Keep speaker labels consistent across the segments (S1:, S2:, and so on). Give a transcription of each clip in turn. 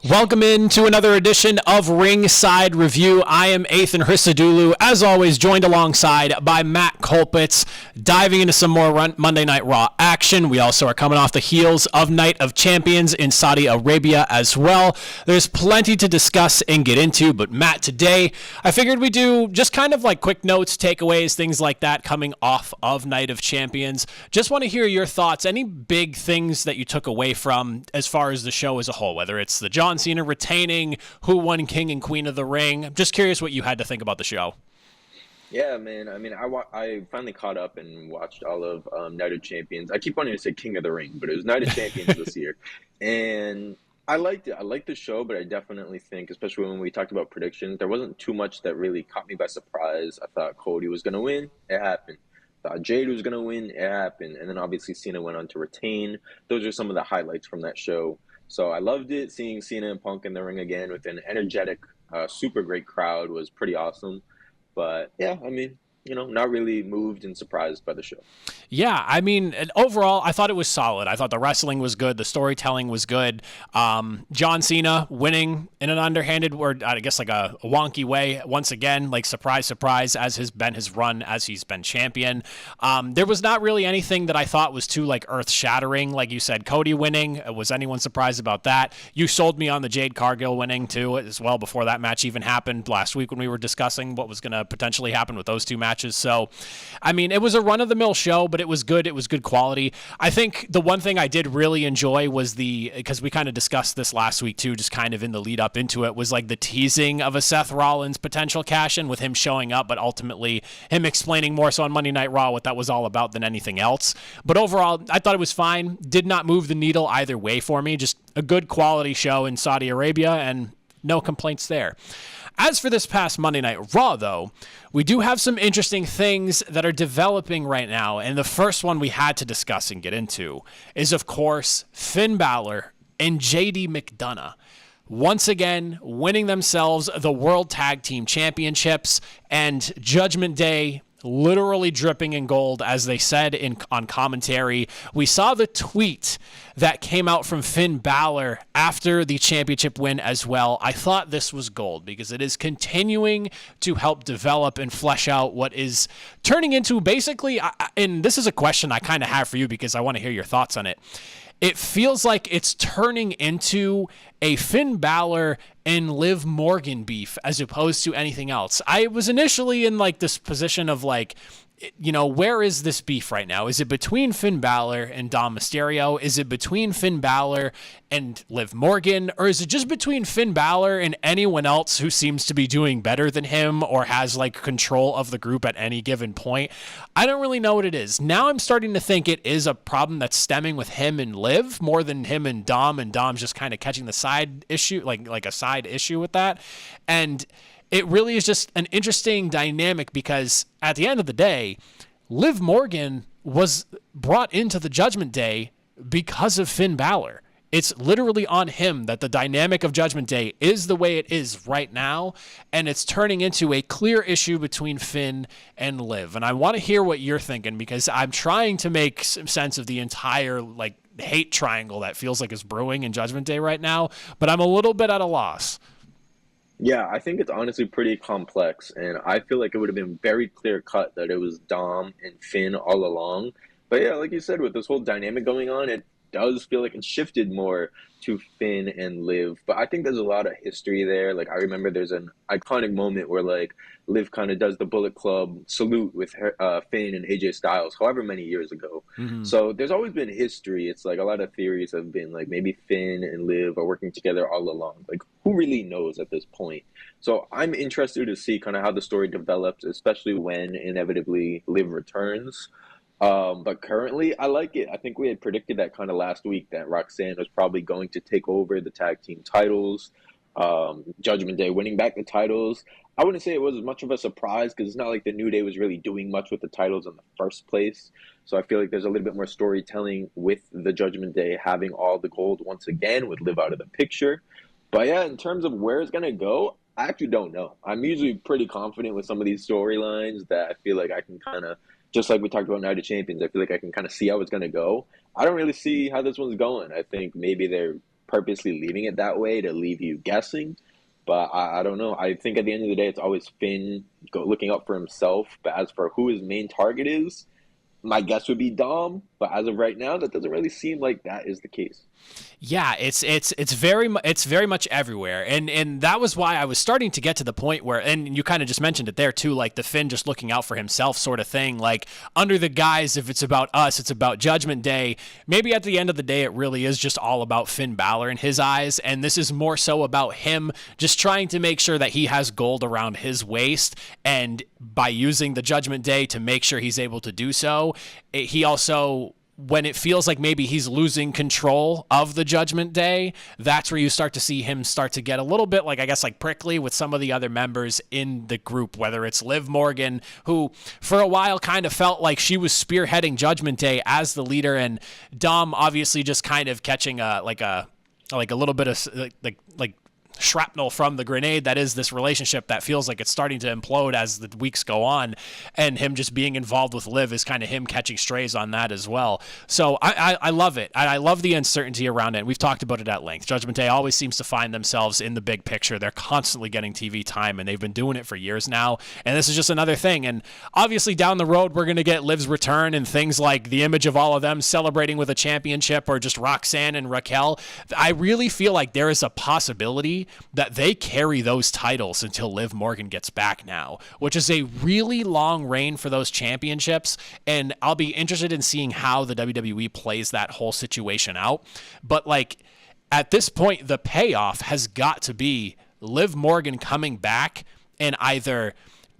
S1: Welcome into another edition of Ringside Review. I am Athan Hristodulu, as always, joined alongside by Matt Colpitts, diving into some more Monday Night Raw action. We also are coming off the heels of Night of Champions in Saudi Arabia as well. There's plenty to discuss and get into, but Matt, today I figured we'd do just kind of like quick notes, takeaways, things like that coming off of Night of Champions. Just want to hear your thoughts, any big things that you took away from as far as the show as a whole, whether it's the John Cena retaining, who won King and Queen of the Ring. I'm just curious what you had to think about the show.
S2: Yeah, man. I mean, I finally caught up and watched all of Night of Champions. I keep wanting to say King of the Ring, but it was Night of Champions this year. And I liked it. I liked the show, but I definitely think, especially when we talked about predictions, there wasn't too much that really caught me by surprise. I thought Cody was going to win. It happened. I thought Jade was going to win. It happened. And then obviously Cena went on to retain. Those are some of the highlights from that show. So I loved it. Seeing Cena and Punk in the ring again with an energetic, super great crowd was pretty awesome. But yeah, I mean, not really moved and surprised by the show.
S1: Yeah, I mean, overall, I thought it was solid. I thought the wrestling was good. The storytelling was good. John Cena winning in an underhanded, or I guess like a wonky way, once again, like surprise, surprise, as has been his run as he's been champion. There was not really anything that I thought was too like earth-shattering. Like you said, Cody winning. Was anyone surprised about that? You sold me on the Jade Cargill winning too, as well, before that match even happened last week when we were discussing what was going to potentially happen with those two matches. So, I mean, it was a run-of-the-mill show, but it was good. It was good quality. I think the one thing I did really enjoy was because we kind of discussed this last week too, just kind of in the lead up into it, was like the teasing of a Seth Rollins potential cash-in with him showing up, but ultimately him explaining more so on Monday Night Raw what that was all about than anything else. But overall, I thought it was fine. Did not move the needle either way for me. Just a good quality show in Saudi Arabia, and no complaints there. As for this past Monday Night Raw, though, we do have some interesting things that are developing right now, and the first one we had to discuss and get into is, of course, Finn Balor and JD McDonagh once again winning themselves the World Tag Team Championships, and Judgment Day literally dripping in gold, as they said on commentary. We saw the tweet that came out from Finn Balor after the championship win as well. I thought this was gold because it is continuing to help develop and flesh out what is turning into basically, and this is a question I kind of have for you because I want to hear your thoughts on it. It feels like it's turning into a Finn Balor and Liv Morgan beef as opposed to anything else. I was initially in like this position of like, where is this beef right now? Is it between Finn Balor and Dom Mysterio? Is it between Finn Balor and Liv Morgan? Or is it just between Finn Balor and anyone else who seems to be doing better than him or has like control of the group at any given point? I don't really know what it is. Now I'm starting to think it is a problem that's stemming with him and Liv more than him and Dom's just kind of catching the side issue, like a side issue with that. And it really is just an interesting dynamic because at the end of the day, Liv Morgan was brought into the Judgment Day because of Finn Balor. It's literally on him that the dynamic of Judgment Day is the way it is right now, and it's turning into a clear issue between Finn and Liv. And I want to hear what you're thinking because I'm trying to make some sense of the entire hate triangle that feels like is brewing in Judgment Day right now, but I'm a little bit at a loss.
S2: Yeah, I think it's honestly pretty complex, and I feel like it would have been very clear-cut that it was Dom and Finn all along. But yeah, like you said, with this whole dynamic going on, it does feel like it shifted more to Finn and Liv. But I think there's a lot of history there. Like, I remember there's an iconic moment where, Liv kind of does the Bullet Club salute with Finn and AJ Styles, however many years ago. Mm-hmm. So there's always been history. It's like a lot of theories have been like maybe Finn and Liv are working together all along. Like, who really knows at this point? So I'm interested to see kind of how the story develops, especially when inevitably Liv returns. But currently, I like it. I think we had predicted that kind of last week that Roxanne was probably going to take over the tag team titles. Judgment Day winning back the titles. I wouldn't say it was as much of a surprise because it's not like the New Day was really doing much with the titles in the first place. So I feel like there's a little bit more storytelling with the Judgment Day having all the gold once again with Liv out of the picture. But yeah, in terms of where it's going to go, I actually don't know. I'm usually pretty confident with some of these storylines that I feel like I can kind of, just like we talked about Night of Champions, I feel like I can kind of see how it's going to go. I don't really see how this one's going. I think maybe they're purposely leaving it that way to leave you guessing. But I don't know. I think at the end of the day, it's always Finn looking up for himself. But as for who his main target is, my guess would be Dom. But as of right now, that doesn't really seem like that is the case.
S1: Yeah, it's very much everywhere, and that was why I was starting to get to the point where, and you kind of just mentioned it there too, like the Finn just looking out for himself sort of thing, like under the guise if it's about us, it's about Judgment Day. Maybe at the end of the day, it really is just all about Finn Balor in his eyes, and this is more so about him just trying to make sure that he has gold around his waist, and by using the Judgment Day to make sure he's able to do so, he also, when it feels like maybe he's losing control of the Judgment Day, that's where you start to see him start to get a little bit like, I guess, like prickly with some of the other members in the group, whether it's Liv Morgan, who for a while kind of felt like she was spearheading Judgment Day as the leader, and Dom obviously just kind of catching a little bit of like shrapnel from the grenade that is this relationship that feels like it's starting to implode as the weeks go on, and him just being involved with Liv is kind of him catching strays on that as well. So I love it. I love the uncertainty around it. We've talked about it at length. Judgment Day always seems to find themselves in the big picture. They're constantly getting TV time, and they've been doing it for years now, and this is just another thing. And obviously down the road, we're going to get Liv's return and things like the image of all of them celebrating with a championship, or just Roxanne and Raquel. I really feel like there is a possibility that they carry those titles until Liv Morgan gets back now, which is a really long reign for those championships, and I'll be interested in seeing how the WWE plays that whole situation out. But like at this point, the payoff has got to be Liv Morgan coming back and either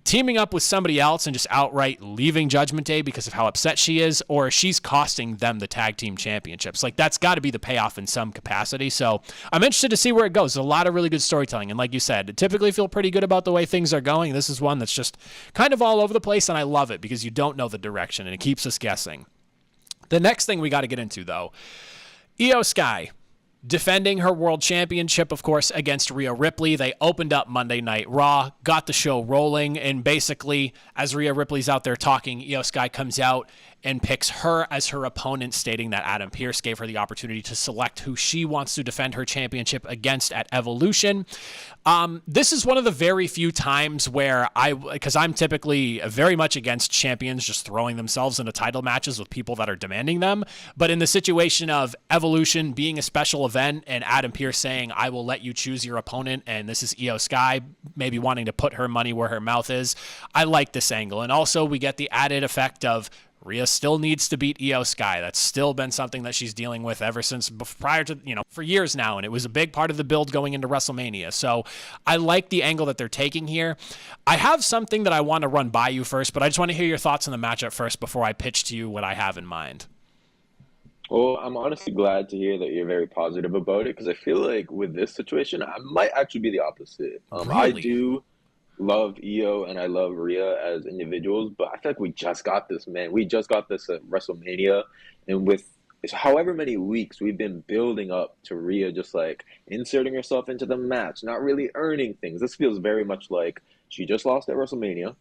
S1: teaming up with somebody else and just outright leaving Judgment Day because of how upset she is, or she's costing them the tag team championships. Like, that's got to be the payoff in some capacity. So I'm interested to see where it goes. There's a lot of really good storytelling. And like you said, typically feel pretty good about the way things are going. This is one that's just kind of all over the place, and I love it because you don't know the direction and it keeps us guessing. The next thing we got to get into, though, Iyo Sky defending her world championship, of course, against Rhea Ripley. They opened up Monday Night Raw, got the show rolling, and basically, as Rhea Ripley's out there talking, Iyo Sky comes out and picks her as her opponent, stating that Adam Pearce gave her the opportunity to select who she wants to defend her championship against at Evolution. This is one of the very few times where because I'm typically very much against champions just throwing themselves into title matches with people that are demanding them. But in the situation of Evolution being a special event and Adam Pearce saying, I will let you choose your opponent, and this is Iyo Sky maybe wanting to put her money where her mouth is, I like this angle. And also we get the added effect of Rhea still needs to beat Iyo Sky. That's still been something that she's dealing with ever since prior to, for years now. And it was a big part of the build going into WrestleMania. So I like the angle that they're taking here. I have something that I want to run by you first, but I just want to hear your thoughts on the matchup first before I pitch to you what I have in mind.
S2: Well, I'm honestly glad to hear that you're very positive about it, because I feel like with this situation, I might actually be the opposite.
S1: Really?
S2: I do love Iyo and I love Rhea as individuals, but I feel like we just got this, man. We just got this at WrestleMania, and with however many weeks we've been building up to Rhea just like inserting herself into the match, not really earning things. This feels very much like she just lost at WrestleMania,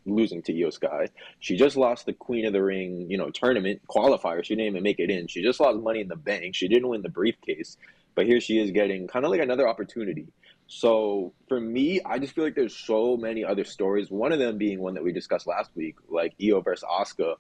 S2: losing to Iyo Sky. She just lost the Queen of the Ring, tournament qualifier. She didn't even make it in. She just lost Money in the Bank. She didn't win the briefcase, but here she is getting kind of like another opportunity. So for me, I just feel like there's so many other stories. One of them being one that we discussed last week, like Iyo versus Asuka,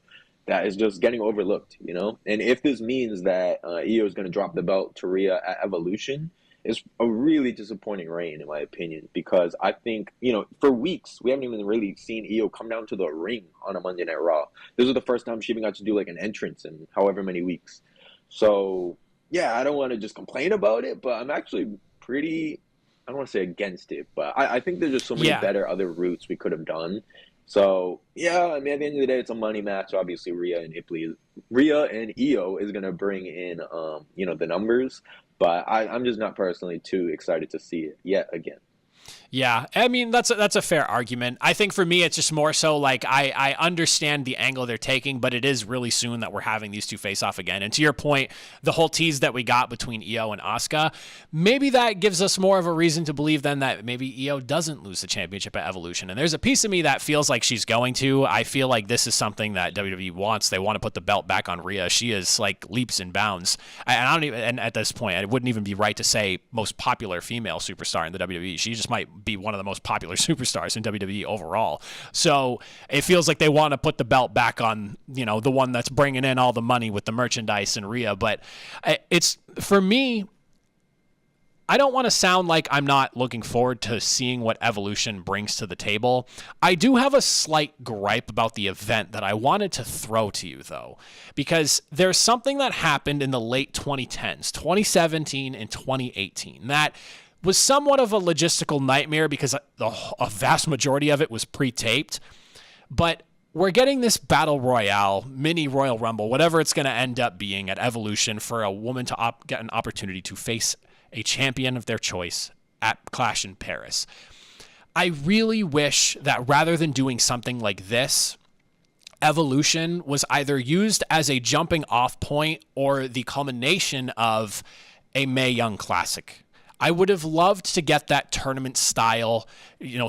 S2: that is just getting overlooked, And if this means that Iyo is going to drop the belt to Rhea at Evolution, it's a really disappointing reign, in my opinion, because I think, for weeks, we haven't even really seen Iyo come down to the ring on a Monday Night Raw. This was the first time she even got to do like an entrance in however many weeks. So, yeah, I don't want to just complain about it, but I'm actually pretty, I don't want to say against it, but I think there's just so many better other routes we could have done. So, yeah, I mean, at the end of the day, it's a money match. Obviously, Rhea and Iyo is going to bring in, the numbers. But I'm just not personally too excited to see it yet again.
S1: Yeah, I mean that's a fair argument. I think for me it's just more so like I understand the angle they're taking, but it is really soon that we're having these two face off again. And to your point, the whole tease that we got between Iyo and Asuka, maybe that gives us more of a reason to believe then that maybe Iyo doesn't lose the championship at Evolution. And there's a piece of me that feels like she's going to. I feel like this is something that WWE wants. They want to put the belt back on Rhea. She is like leaps and bounds. And I don't even, and at this point, it wouldn't even be right to say most popular female superstar in the WWE. She just might be one of the most popular superstars in WWE overall. So it feels like they want to put the belt back on, the one that's bringing in all the money with the merchandise and Rhea. But it's, for me, I don't want to sound like I'm not looking forward to seeing what Evolution brings to the table. I do have a slight gripe about the event that I wanted to throw to you, though, because there's something that happened in the late 2010s, 2017 and 2018, that was somewhat of a logistical nightmare because a vast majority of it was pre-taped. But we're getting this Battle Royale, mini Royal Rumble, whatever it's going to end up being at Evolution, for a woman to get an opportunity to face a champion of their choice at Clash in Paris. I really wish that rather than doing something like this, Evolution was either used as a jumping off point or the culmination of a Mae Young Classic. I would have loved to get that tournament style,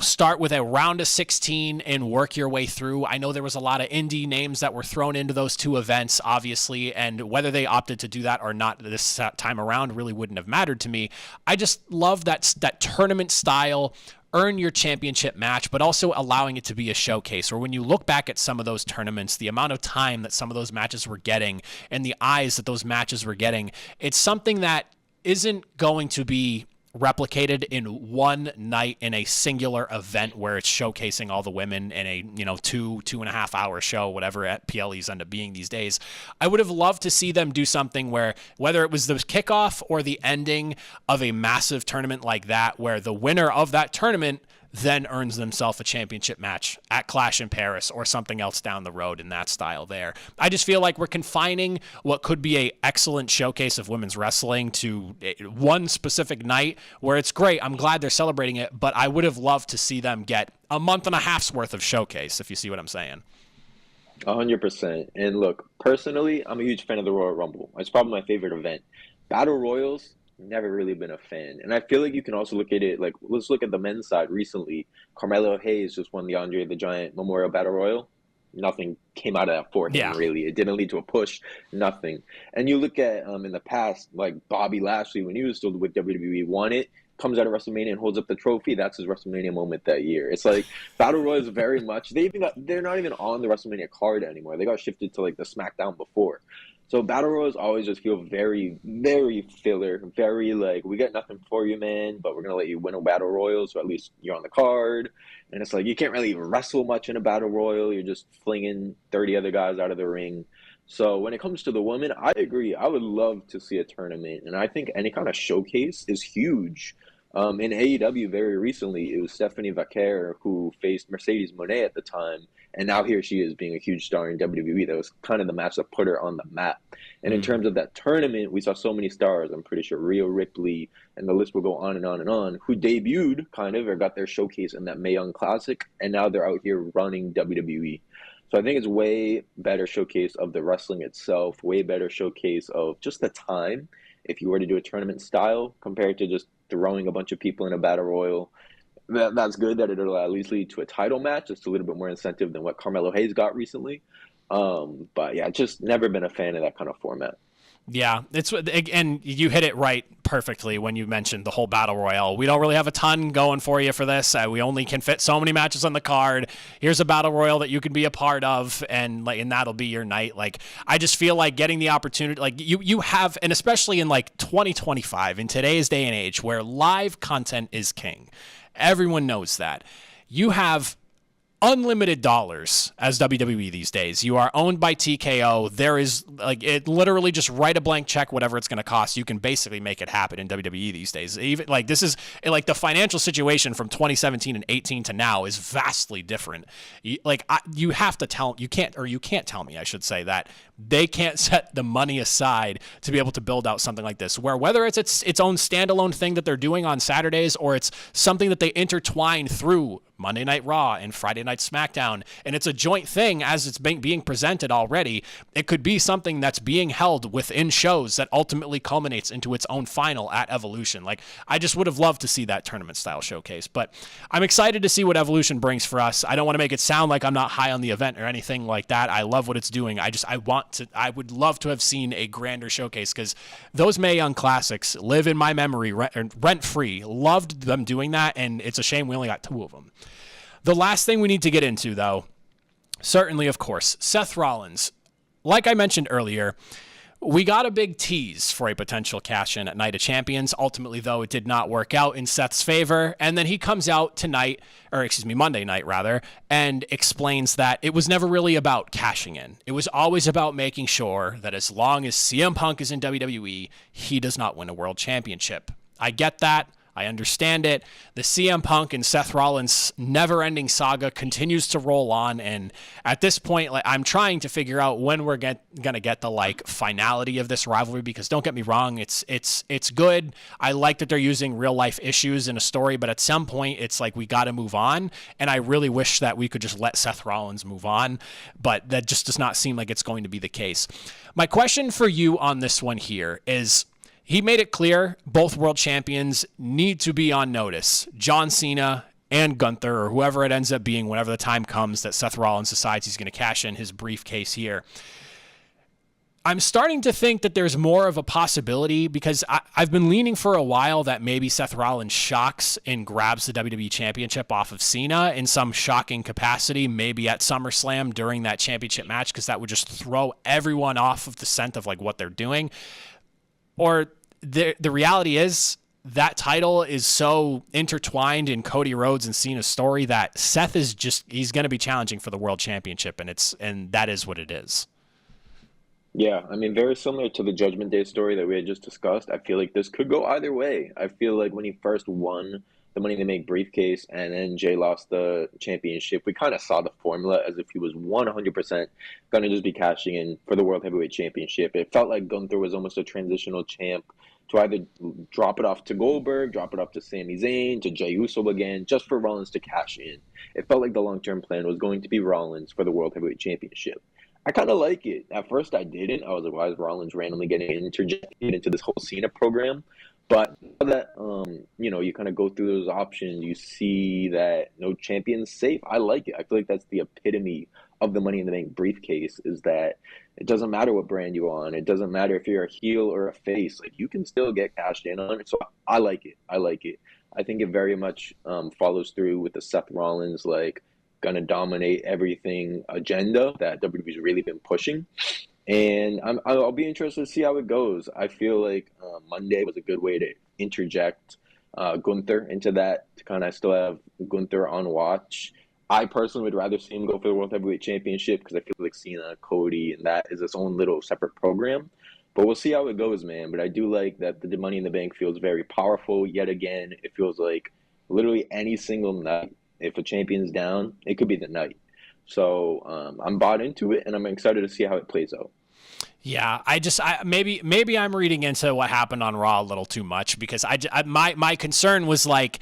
S1: start with a round of 16 and work your way through. I know there was a lot of indie names that were thrown into those two events, obviously, and whether they opted to do that or not this time around really wouldn't have mattered to me. I just love that tournament style, earn your championship match, but also allowing it to be a showcase. Or when you look back at some of those tournaments, the amount of time that some of those matches were getting and the eyes that those matches were getting, it's something that isn't going to be replicated in one night in a singular event where it's showcasing all the women in a 2.5 hour show, whatever at PLEs end up being these days. I would have loved to see them do something where, whether it was the kickoff or the ending of a massive tournament like that, where the winner of that tournament then earns themselves a championship match at Clash in Paris or something else down the road in that style there. I just feel like we're confining what could be a excellent showcase of women's wrestling to one specific night where it's great. I'm glad they're celebrating it, but I would have loved to see them get a month and a half's worth of showcase, if you see what I'm saying.
S2: 100%. And look, personally, I'm a huge fan of the Royal Rumble. It's probably my favorite event. Battle Royals, never really been a fan. And I feel like you can also look at it, like, let's look at the men's side recently. Carmelo Hayes just won the Andre the Giant Memorial Battle Royal. Nothing came out of that for him, really. It didn't lead to a push, nothing. And you look at, in the past, like Bobby Lashley, when he was still with WWE, won it, comes out of WrestleMania and holds up the trophy. That's his WrestleMania moment that year. It's like Battle Royals very much, they're not even on the WrestleMania card anymore. They got shifted to like the SmackDown before. So Battle Royals always just feel very, very filler, very like, we got nothing for you, man, but we're going to let you win a Battle Royal, so at least you're on the card. And it's like, you can't really wrestle much in a Battle Royal. You're just flinging 30 other guys out of the ring. So when it comes to the women, I agree. I would love to see a tournament. And I think any kind of showcase is huge. In AEW very recently, it was Stephanie Vaquer who faced Mercedes Moné at the time. And now here she is being a huge star in WWE. That was kind of the match that put her on the map. And in terms of that tournament, we saw so many stars. I'm pretty sure Rhea Ripley, and the list will go on and on and on, who debuted kind of or got their showcase in that Mae Young Classic. And now they're out here running WWE. So I think it's way better showcase of the wrestling itself, way better showcase of just the time if you were to do a tournament style compared to just throwing a bunch of people in a battle royal. That's good that it'll at least lead to a title match. It's a little bit more incentive than what Carmelo Hayes got recently. But yeah, just never been a fan of that kind of format.
S1: Yeah, and you hit it right perfectly when you mentioned the whole battle royale. We don't really have a ton going for you for this. We only can fit so many matches on the card. Here's a battle royale that you can be a part of, and that'll be your night. Like, I just feel like getting the opportunity, like you have, and especially in like 2025, in today's day and age where live content is king. Everyone knows that. You have unlimited dollars as WWE these days. You are owned by TKO. There is like it literally just write a blank check, whatever it's going to cost. You can basically make it happen in WWE these days. Even like this is like the financial situation from 2017 and 18 to now is vastly different. You have to tell you can't tell me I should say that they can't set the money aside to be able to build out something like this. Where whether it's its own standalone thing that they're doing on Saturdays or it's something that they intertwine through Monday Night Raw and Friday Night SmackDown, and it's a joint thing as it's being presented already. It could be something that's being held within shows that ultimately culminates into its own final at Evolution. Like, I just would have loved to see that tournament-style showcase, but I'm excited to see what Evolution brings for us. I don't want to make it sound like I'm not high on the event or anything like that. I love what it's doing. I would love to have seen a grander showcase because those Mae Young Classics live in my memory rent-free. Loved them doing that, and it's a shame we only got 2 of them. The last thing we need to get into, though, certainly, of course, Seth Rollins. Like I mentioned earlier, we got a big tease for a potential cash-in at Night of Champions. Ultimately, though, it did not work out in Seth's favor. And then he comes out Monday night, rather, and explains that it was never really about cashing in. It was always about making sure that as long as CM Punk is in WWE, he does not win a world championship. I get that. I understand it. The CM Punk and Seth Rollins never-ending saga continues to roll on, and at this point, like, I'm trying to figure out when we're gonna get the like finality of this rivalry. Because don't get me wrong, it's good. I like that they're using real life issues in a story, but at some point, it's like we got to move on. And I really wish that we could just let Seth Rollins move on, but that just does not seem like it's going to be the case. My question for you on this one here is, he made it clear both world champions need to be on notice. John Cena and Gunther, or whoever it ends up being whenever the time comes that Seth Rollins decides he's going to cash in his briefcase here. I'm starting to think that there's more of a possibility because I've been leaning for a while that maybe Seth Rollins shocks and grabs the WWE Championship off of Cena in some shocking capacity, maybe at SummerSlam during that championship match, because that would just throw everyone off of the scent of like what they're doing. Or the reality is that title is so intertwined in Cody Rhodes and Cena's story that Seth he's going to be challenging for the world championship, and that is what it is.
S2: Yeah, I mean, very similar to the Judgment Day story that we had just discussed. I feel like this could go either way. I feel like when he first won the Money in the Bank briefcase and then Jay lost the championship, we kind of saw the formula as if he was 100% going to just be cashing in for the World Heavyweight Championship. It felt like Gunther was almost a transitional champ to either drop it off to Goldberg, drop it off to Sami Zayn, to Jey Uso again, just for Rollins to cash in. It felt like the long-term plan was going to be Rollins for the World Heavyweight Championship. I kind of like it. At first, I didn't. I was like, why is Rollins randomly getting interjected into this whole Cena program? But now that, you kind of go through those options, you see that no champion's safe. I like it. I feel like that's the epitome of the Money in the Bank briefcase, is that it doesn't matter what brand you're on. It doesn't matter if you're a heel or a face. Like, you can still get cashed in on it. So I like it. I think it very much follows through with the Seth Rollins, like, gonna dominate everything agenda that WWE's really been pushing. And I'll be interested to see how it goes. I feel like Monday was a good way to interject Gunther into that, to kind of still have Gunther on watch. I personally would rather see him go for the World Heavyweight Championship because I feel like Cena, Cody, and that is its own little separate program. But we'll see how it goes, man. But I do like that the Money in the Bank feels very powerful. Yet again, it feels like literally any single night, if a champion's down, it could be the night. So I'm bought into it, and I'm excited to see how it plays out.
S1: Yeah, maybe I'm reading into what happened on Raw a little too much, because my concern was like,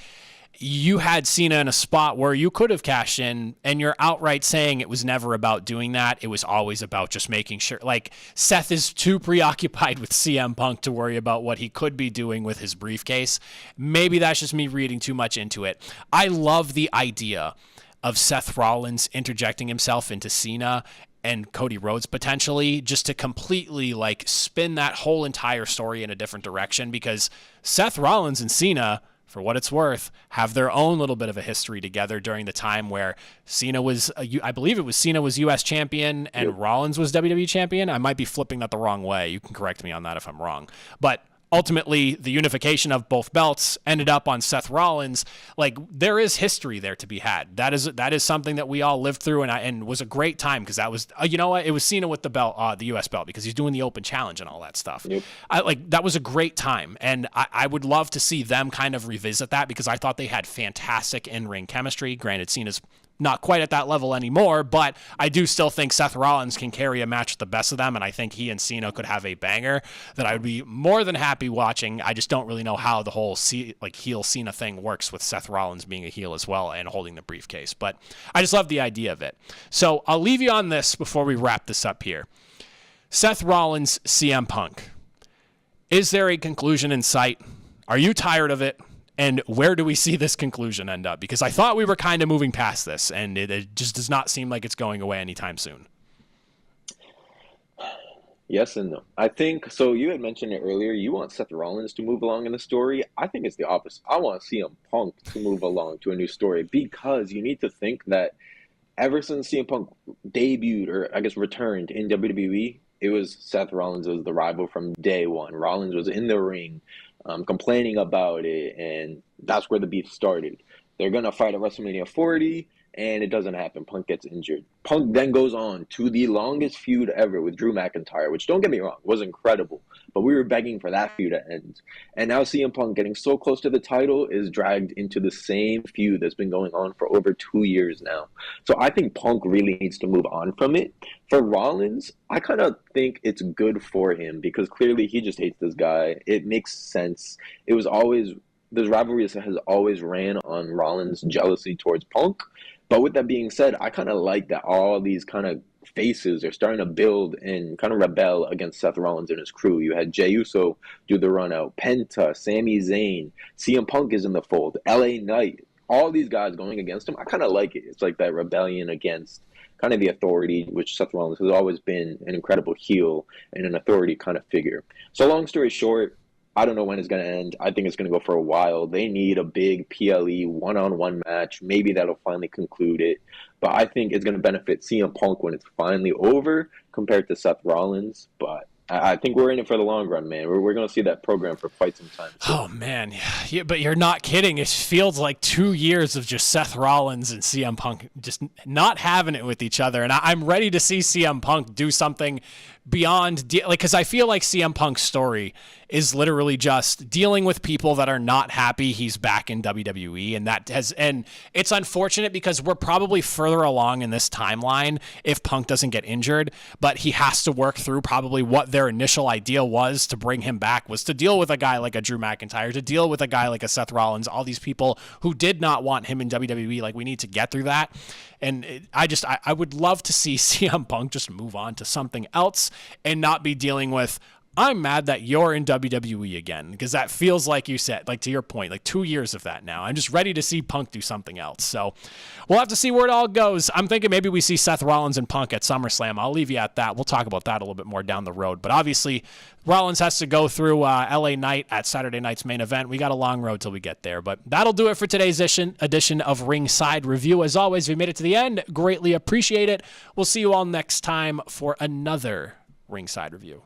S1: you had Cena in a spot where you could have cashed in, and you're outright saying it was never about doing that. It was always about just making sure, like, Seth is too preoccupied with CM Punk to worry about what he could be doing with his briefcase. Maybe that's just me reading too much into it. I love the idea of Seth Rollins interjecting himself into Cena and Cody Rhodes potentially, just to completely like spin that whole entire story in a different direction, because Seth Rollins and Cena, for what it's worth, have their own little bit of a history together during the time where Cena was, I believe it was Cena was U.S. champion and Rollins was WWE champion. I might be flipping that the wrong way. You can correct me on that if I'm wrong. But ultimately the unification of both belts ended up on Seth Rollins. Like, there is history there to be had. That is something that we all lived through, and was a great time, because that was, you know what, it was Cena with the belt, the US belt, because he's doing the open challenge and all that stuff.
S2: Yep.
S1: That was a great time, and I would love to see them kind of revisit that, because I thought they had fantastic in-ring chemistry. Granted, Cena's not quite at that level anymore, but I do still think Seth Rollins can carry a match with the best of them, and I think he and Cena could have a banger that I would be more than happy watching. I just don't really know how the whole heel Cena thing works, with Seth Rollins being a heel as well and holding the briefcase, but I just love the idea of it. So I'll leave you on this before we wrap this up here. Seth Rollins, CM Punk. Is there a conclusion in sight? Are you tired of it? And where do we see this conclusion end up? Because I thought we were kind of moving past this, and it just does not seem like it's going away anytime soon.
S2: Yes and no. I think, so you had mentioned it earlier, you want Seth Rollins to move along in the story. I think it's the opposite. I want CM Punk to move along to a new story, because you need to think that ever since CM Punk debuted, or I guess returned in WWE, it was Seth Rollins was the rival from day one. Rollins was in the ring, complaining about it, and that's where the beef started. They're going to fight at WrestleMania 40, and it doesn't happen. Punk gets injured. Punk then goes on to the longest feud ever with Drew McIntyre, which, don't get me wrong, was incredible, but we were begging for that feud to end. And now CM Punk, getting so close to the title, is dragged into the same feud that's been going on for over 2 years now. So I think Punk really needs to move on from it. For Rollins, I kind of think it's good for him, because clearly he just hates this guy. It makes sense. It was always, this rivalry has always ran on Rollins' jealousy towards Punk. But with that being said, I kind of like that all these kind of faces are starting to build and kind of rebel against Seth Rollins and his crew. You had Jey Uso do the run out, Penta, Sami Zayn, CM Punk is in the fold, LA Knight, all these guys going against him. I kind of like it. It's like that rebellion against kind of the authority, which Seth Rollins has always been an incredible heel and an authority kind of figure. So long story short, I don't know when it's going to end. I think it's going to go for a while. They need a big PLE one-on-one match. Maybe that'll finally conclude it. But I think it's going to benefit CM Punk when it's finally over compared to Seth Rollins. But I think we're in it for the long run, man. We're going to see that program for quite some time.
S1: Oh, man. Yeah, but you're not kidding. It feels like 2 years of just Seth Rollins and CM Punk just not having it with each other. And I'm ready to see CM Punk do something beyond, because I feel like CM Punk's story is literally just dealing with people that are not happy he's back in WWE, and it's unfortunate because we're probably further along in this timeline if Punk doesn't get injured, but he has to work through probably what their initial idea was to bring him back, was to deal with a guy like a Drew McIntyre, to deal with a guy like a Seth Rollins, all these people who did not want him in WWE. Like, we need to get through that. And I would love to see CM Punk just move on to something else and not be dealing with, I'm mad that you're in WWE again, because that feels, like you said, like to your point, like 2 years of that now. I'm just ready to see Punk do something else. So we'll have to see where it all goes. I'm thinking maybe we see Seth Rollins and Punk at SummerSlam. I'll leave you at that. We'll talk about that a little bit more down the road. But obviously, Rollins has to go through LA Knight at Saturday night's main event. We got a long road till we get there. But that'll do it for today's edition of Ringside Review. As always, if you made it to the end, greatly appreciate it. We'll see you all next time for another Ringside Review.